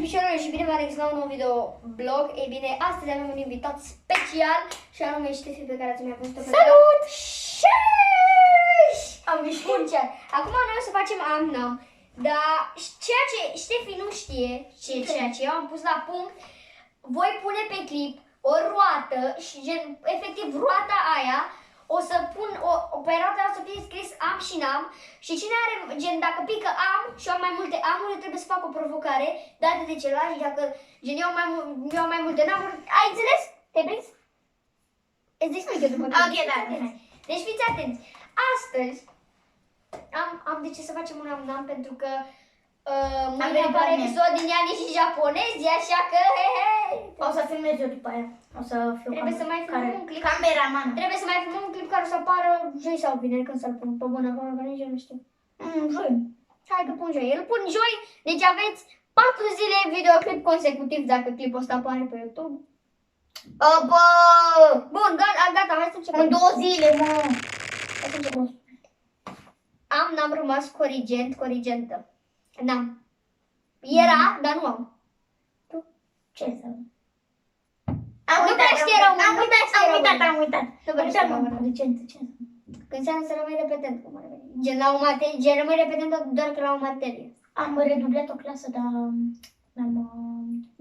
puișorilor și bine v-am la un nou video blog. Ei bine, astăzi avem un invitat special și anume Ștefi, pe care ați mai văzut-o pe Salut! Am ieșit. Acum noi o să facem am-nam. Dar ceea ce Ștefi nu știe, ceea ce eu am pus la punct, voi pune pe clip o roată și gen, efectiv roata aia, o să pun pe roata să fie scris am și n-am și cine are, gen, dacă pică am și eu am mai multe amuri, trebuie să fac o provocare dată de celălalt și dacă, gen, eu am mai multe n-amuri, ai înțeles? Te-ai prins? Îți explic eu după mine. Ok, da. Deci fiți atenți. Astăzi am de ce să facem un am-nam pentru că mâine apare episod din Iani și japonezi, așa că O să filmez eu după aia. O să fiu trebuie să mai filmăm un clip. cameraman. Trebuie să mai filmăm un clip care o să apară joi sau vineri, când să-l pun pe bună, acolo, că nici eu nu știu. Joi. Hai că pun joi. Îl pun joi, deci aveți 4 zile videoclip consecutiv dacă clipul ăsta apare pe YouTube. Bă! Bun, gata, hai să începem. În 2 zile, mă! Hai să începem. N-am rămas corigentă. N-am. Era, dar nu am. Ce să... Am uitat. Am uitat. Nu vreau să mă Corigentă, ce? Când înseamnă să rămâi repetent, cum ar veni. Gen, la o materie, gen, rămâi repetent doar că la o materie. Am redublat o clasă, dar...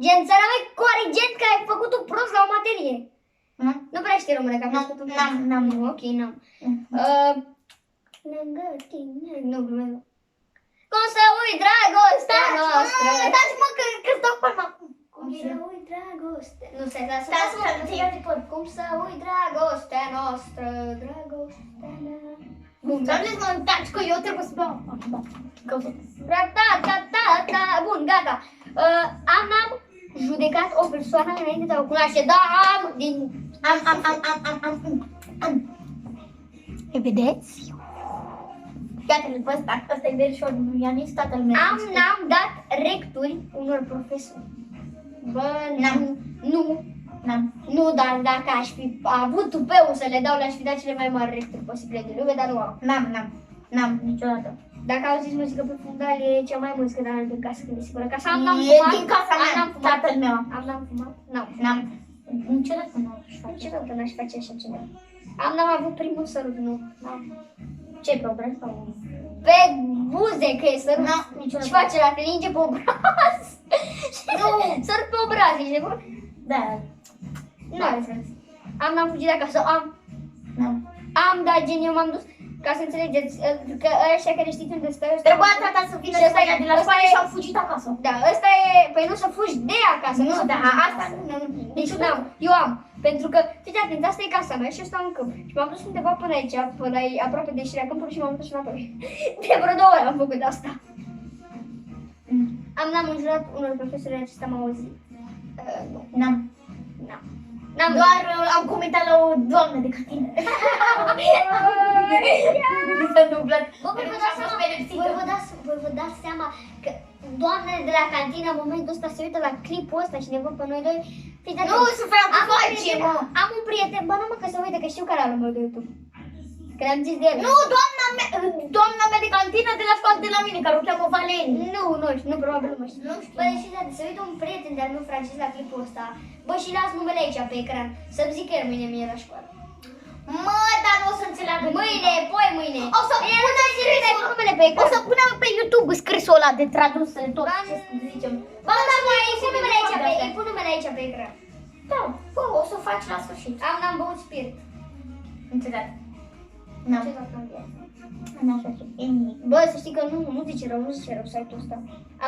Gen, să rămâi corigent că ai făcut un prost la o materie. Nu prea știi română, că am făcut un prost. N-am. Ok, n-am. Lângă tine, nu, glumesc. Cum să uit dragostea noastră? Dați-mă că stau palma. Cum să uit dragostea? Nu, stai, lasă. Cum să uit dragostea noastră, dragostea mea. Bun, Dar nu mă uitați că eu trebuie să beau. Bun, gata. Am judecat o persoană înainte de a o cunoaște. Da, am din... Am. Îi vedeți? Iată-l pe ăsta. Ăsta e verișor lui Ianis, tatăl meu. N-am dat recturi unor profesori. Bă, nu, dar dacă aș fi avut tupeul să le dau, le-aș fi dat cele mai mari recturi posibile de lume, dar nu am. N-am, niciodată. Dacă auziți muzică pe fundal, e cea mai muzică, dar din casă, când e sigură. Ca să n-am E fumat. din casa mea, tatăl meu. N-am fumat? N-am. Niciodată nu aș face. Niciodată n-aș face așa ceva. N-am avut primul sărut, nu. Ce, pe obraz sau? Pe buze, că e sărut. Niciodată. Și face la linge pe obraz. Nu, sărut pe obraz, ești nebun? Da. Nu are sens. N-am fugit de acasă, am, dar gen, eu m-am dus, ca să înțelegeți, că ăștia care știți unde stă, Trebuia tata să vină să ia de la școală și am fugit acasă. Da, ăsta e, păi nu să fugi de acasă, Nu, să da, fugi de asta acasă. nu. Deci eu am, pentru că, fiți atenți, asta e casa mea și eu stau în câmp. Și m-am dus undeva până aici, până aproape de ieșirea câmpului și m-am dus înapoi. De vreo 2 ori am făcut asta. N-am înjurat unor profesori, acesta m-au auzit. N-am. Doar am comentat la o doamnă de cantină. Mi s-a întâmplat. Voi vă dați seama că doamnele de la cantină în momentul ăsta se uită la clipul ăsta și ne văd pe noi doi. Nu, să fac am un prieten, bă, nu mă, că se uită, că știu canalul meu de YouTube. Că le-am zis de el. Nu, doamna mea de cantină de la școală de la mine, care o cheamă Valerii. Nu, probabil nu mă știu. Bă, deci se uită un prieten de-al meu francez la clipul ăsta. Bă, și las numele aici pe ecran. Să-mi zic el mâine mie la școală. Mă, dar nu o să înțeleagă. Mâine. O să numele pe ecran. O să punem pe YouTube scrisul ăla de tradus tot ce zicem. Bă, dar îi pun numele aici pe ecran. Da, bă, o să faci la sfârșit. N-am băut spirit. Înțeleg. Ce fac în viață? N-aș face nimic. Bă, să știi că nu zice rău site-ul ăsta.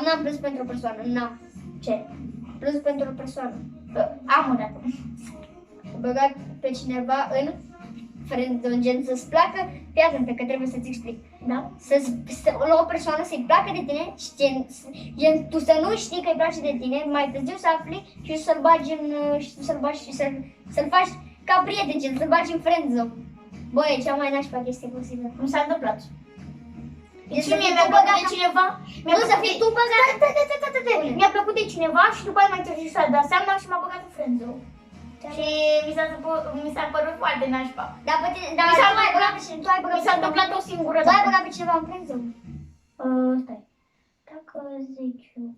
N-am plâns pentru o persoană, n-am. Ce? Plâns pentru o persoană. Am o dată. Băgat pe cineva în friendzone, gen să-ți placă, fii atentă că trebuie să-ți explic. Da? La o persoană să-i placă de tine și gen, tu să nu știi că îi place de tine, mai târziu să afli și să-l bagi în, să-l faci ca prieten, gen, să-l bagi în friendzone. Bă, e cea mai nașpa chestie posibilă. Mi s-a întâmplat. Deci și mie mi-a plăcut de cineva. Nu să fii tu băgat. Mi-a plăcut de cineva și după aia mai târziu s-a dat seama și m-a băgat în friendzone. Și mi s-a părut foarte nașpa. Dar pe tine, dar tu ai băgat mi s-a întâmplat o singură dată. Tu ai băgat pe cineva în friendzone? Stai. Dacă zici bine...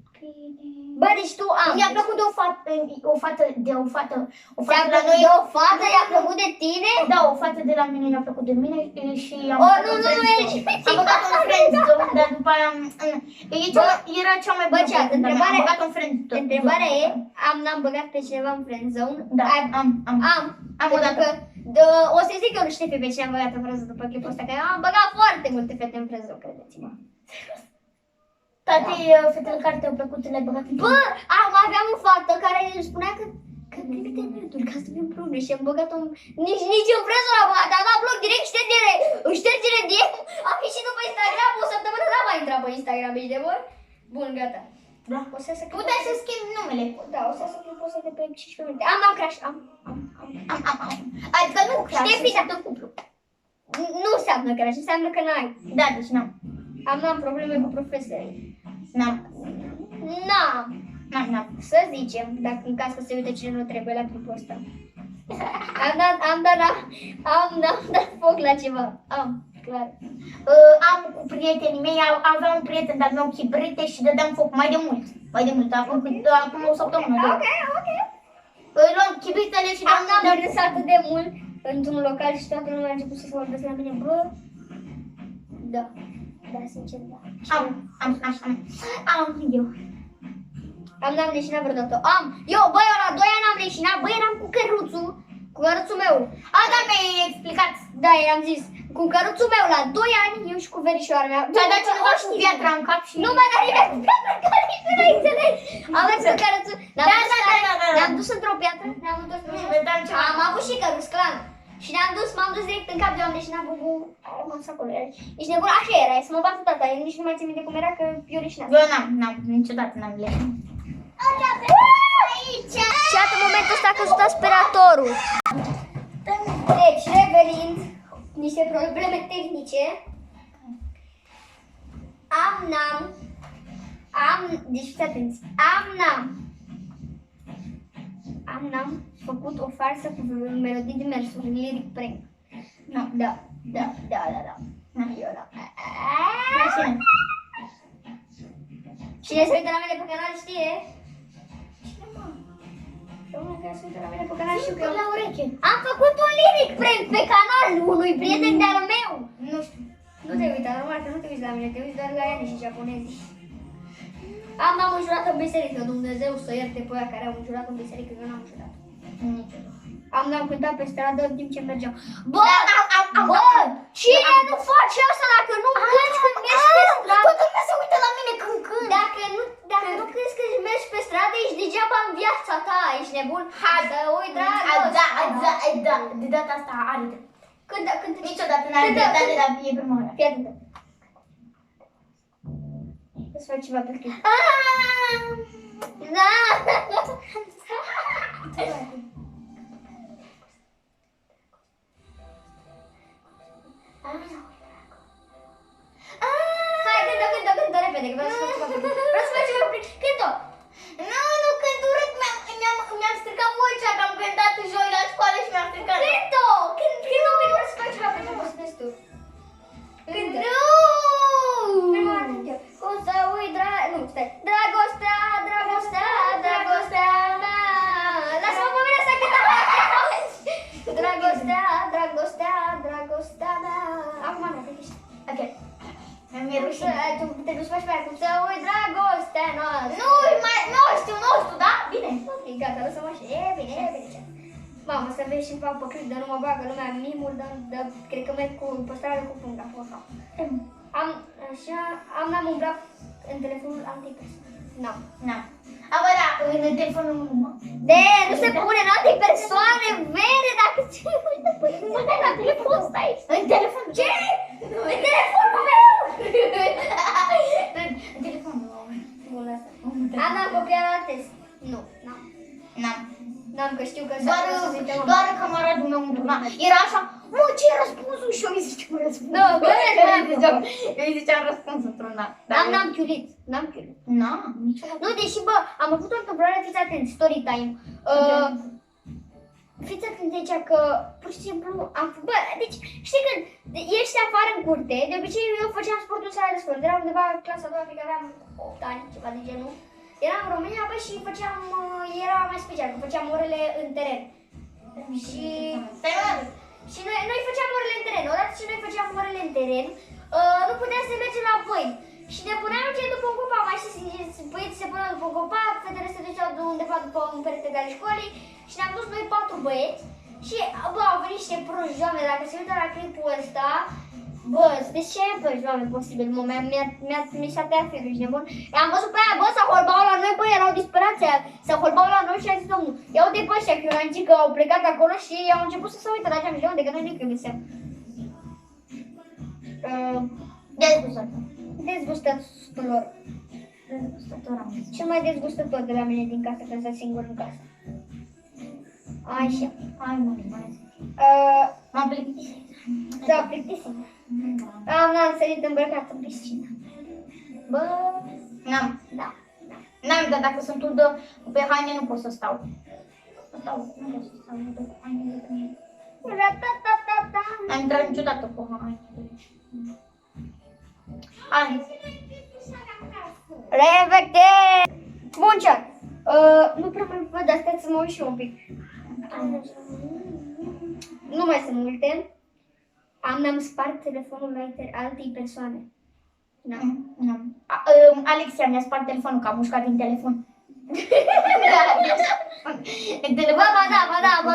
Bă, deci tu am. Mi-a plăcut de o fată Ți-a la plăcut noi. de o fată, i-a plăcut de tine? Da, o fată de la mine mi-a plăcut de mine și am Oh, băgat-o nu, în nu, friendzone. Am băgat-o în friendzone, dar după aia era cea mai Bă, bună. cea, prietena mea. întrebarea- Am băgat-o în friendzone. Întrebarea e, n-am băgat pe cineva în friendzone? Da, am. Am, o pentru dată. că o să zic eu nu știu pe cine am băgat în friendzone după clipul ăsta, că am băgat foarte multe fete în friendzone, credeți-mă. Toate fetele care te-au plăcut le-ai băgat în Bă, aveam o fată care îmi spunea că trimite minuturi ca să fim împreună și am băgat-o nici în friendzone am băgat, am dat bloc direct, ștergere DM, am ieșit după Instagram, o săptămână n-am mai intrat pe Instagram, ești de bun? Bun, gata. Da. O să se Puteai să schimbi numele. Da, o să se poate de pe 15 minute. Am crash, am. Adică nu crash, Știi, înseamnă cuplu. Nu înseamnă crash, înseamnă că n-ai. Da, deci n-am. Am probleme cu profesorii. N-am. N-am. Să zicem, dacă în caz că se uită cine nu trebuie la clipul ăsta. Am dat foc la ceva. Clar. Am cu prietenii mei, aveam un prieten de-al meu chibrite și dădeam foc mai de mult. Acum o săptămână. Ok. Luam chibritele și Am râs atât de mult într-un local și toată lumea a început să se vorbesc la mine. Bă, da, sincer, da. Am eu. N-am leșinat vreodată. Eu la 2 ani am leșinat, eram cu căruțul meu. Da, mi-ai explicat. Da, i-am zis, cu căruțul meu la 2 ani, eu și cu verișoara mea. Ți-a dat cineva cu piatra în cap și... Nu m-a dat nimeni cu piatra în cap, nici nu ai înțeles. Am mers cu căruțul, ne-am dus într-o piatră, ne-am dus, am avut și căruț, clar. Și m-am dus direct în cap, eu am leșinat, bubu, am rămas acolo. Ești nebun, așa era, să mă bată tata, eu nici nu mai țin minte cum era, că eu leșinam. Eu n-am, niciodată n-am leșinat. Și atât în momentul ăsta a căzut aspiratorul. Deci, revenind, niște probleme tehnice. Deci fiți atenți. N-am făcut o farsă cu melodii de mersuri, lyric prank. Nu. Da. Eu da. Cine se uită la mine pe canal știe? Cine, mă? Domnul care se uită la mine pe canal știu că eu... la ureche. Am făcut un lyric prank pe canal unui prieten de-al meu. Nu știu. Nu te uita, normal că nu te uiți la mine, te uiți doar la ea și japonezi. Am înjurat în biserică, Dumnezeu să ierte pe aia care au înjurat în biserică, că eu n-am înjurat. N-am cântat pe stradă în timp ce mergeam. Bă, cine nu face asta dacă nu cânti când mergi pe stradă? Toată lumea se uită la mine când cânt. Dacă nu cânti când mergi pe stradă, ești degeaba în viața ta, ești nebun. Ui, dragă. Da, de data asta are drept. Când Niciodată n-are dreptate, dar e prima oară. Fii atentă. Să fac ceva pe clip. Da! Hai, cântă repede, că vreau să fac ceva pe clip. Vreau să fac ceva pe clip. Cântă! Nu, cânt urât, mi-am stricat vocea, că am cântat joi la școală și mi-am stricat. Cântă! Cântă, vreau să fac ceva pe clip, o să vezi tu. Cântă! Prima dată eu. Cum să uit, nu, stai. Dragostea mea. Lasă-mă pe mine să cânt. Dragostea mea. Acum nu, că ești. Ok. Mi-e rușine. Tu te duci pe aia, cum să uit dragostea noastră. Nu știu, da? Bine. Ok, gata, lăsăm așa. E bine. Mamă, să vezi și fac pe clip, dar nu mă bagă lumea mimul, dar cred că merg cu păstrare cu funga. Am umblat în telefonul antipersoane. N-am. Bă, da, în telefonul meu. Nu se pune în alte persoane, vede dacă ți uită pe mine la telefon, stai. În telefon. Ce? În telefonul meu! În telefonul meu. Bun, lasă. Am copiat la test. Nu, n-am, că știu că Doar camaradul meu îmi turna. Era așa, mă, ce-i răspunsul? Și eu îi ziceam răspunsul. Eu îi ziceam răspunsul într-una. N-am chiulit. Niciodată. Nu, deși, bă, am avut o întâmplare, fiți atenți, story time. fița când zicea că, pur și simplu, bă, deci, știi când ești afară în curte, de obicei eu făceam sportul seara de sport, eram undeva în clasa a doua, cred că aveam 8 ani, ceva de genul. Eram în România, bă, și făceam, era mai special, că făceam orele în teren. Și noi făceam orele în teren, odată ce noi făceam orele în teren, nu puteam să mergem la voi. Și ne puneam ce după un copac, mai știți, băieții se puneau după un copac, fetele se duceau de undeva după un perete de școlii și ne-am dus noi 4 băieți și, bă, au venit niște proști, doamne, dacă se uită la clipul ăsta, bă, de ce proști, doamne, posibil, mi s-a tăiat firul și nebun. I-am văzut pe aia, bă, să holbau la noi, bă, erau disperați aia, să holbau la noi și a zis domnul, ia uite pe ăștia, că eu am zis că au plecat acolo și au început să se uite la geam și de unde, că noi nu-i găseam. Dezgustător. Cel mai dezgustător de la mine din casă, când sunt singur în casă. Așa. Hai, mă, mai m-am plictisit. S-a plictisit. N-am sărit îmbrăcat în piscină. Bă, N-am. da. N-am, dar dacă sunt udă pe haine nu pot să stau. Nu pot să stau udă cu haine de pe mine. N-am intrat niciodată cu haine. Hai. Repede! Bun, chat. Nu prea mai văd, dar stai să mă uit și un pic. Nu mai sunt multe. Am spart telefonul altei persoane. N-am. Alexia mi-a spart telefonul, că a mușcat din telefon. Ba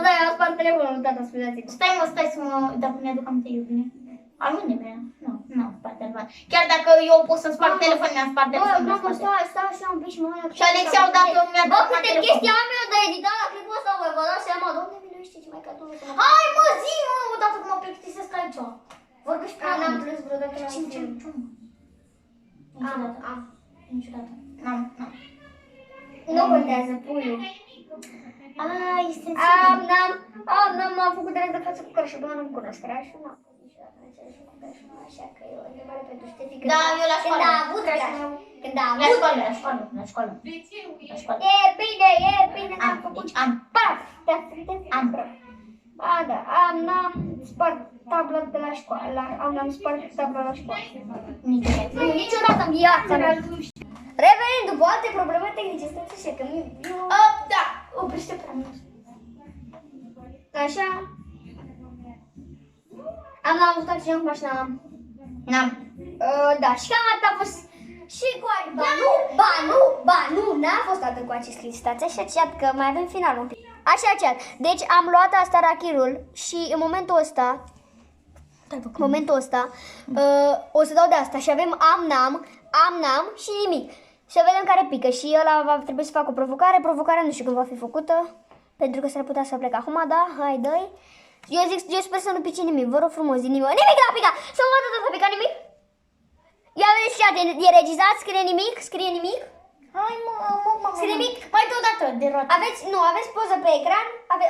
da, i-am spart telefonul, tata, scuzați-mă. Stai să mă, dacă mi-aduc aminte eu bine. Al unde mea? Nu, spart telefon. Chiar dacă eu pot să spart telefon, mi-am spart telefonul. Bă, stau așa un pic și mă uit. Și Alexia odată mi-a Bă, dat câte telefon. chestii am eu de editat la clipul ăsta, vă dați seama, doamne, miluiește ce mai ca Dumnezeu să mă... Hai mă, zi mă, odată că mă plictisesc aici. Vorbești prea N-am mult. plâns vreodată la un film. Niciodată. N-am. Nu contează, puiul. Ai, este sensibil. M-am făcut de de față cu Crășul, doar nu-mi cunosc Crășul, n-am fost niciodată înțeles cu Crășul, așa că e o întrebare pentru Ștefi. Da, eu la școală. Când a avut Crășul, când a La avut. școală. La școală. E bine, am făcut. Deci am. Paf, Am. A, da, n-am spart tabla de la școală, n-am spart tabla la școală. Niciodată. Nu, niciodată în viața mea. Revenind după alte probleme tehnice, stai așa că eu... Da, oprește prea mult. Așa. Am avut accident cu mașina. N-am. Da, și cam atât a fost. Și cu n-a fost atât cu acest clip. Stați așa, chat, că mai avem finalul un pic. Așa, chat. Deci am luat asta rachirul și în momentul ăsta, o să dau de asta și avem am-nam și nimic. Să vedem care pică și ăla va trebui să facă o provocare. Provocarea nu știu când va fi făcută, pentru că s-ar putea să plec acum, da? Hai, dă-i. Eu sper să nu pice nimic, vă rog frumos, din nimic. Nimic n-a picat! Să mă vadă să pica nimic? Ia vedeți chat, e regizat, scrie nimic? Hai mă. Scrie nimic? Mai deodată, de roată. Aveți poză pe ecran,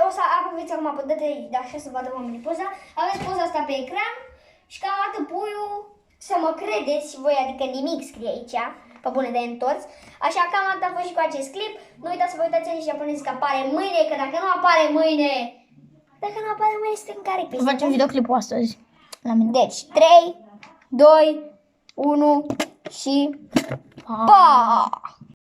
o să aveți acum, dă-te aici, da, așa să vadă oamenii poza. Aveți poza asta pe ecran și cam atât puiul, să mă credeți și voi, adică nimic scrie aici, pe bune de întors. Așa, cam atât a fost și cu acest clip. Nu uitați să vă uitați aici și apăneți că apare mâine, că dacă nu apare mâine, suntem care peste. Facem videoclipul astăzi. La mine. Deci, 3, 2, 1 și... Pa!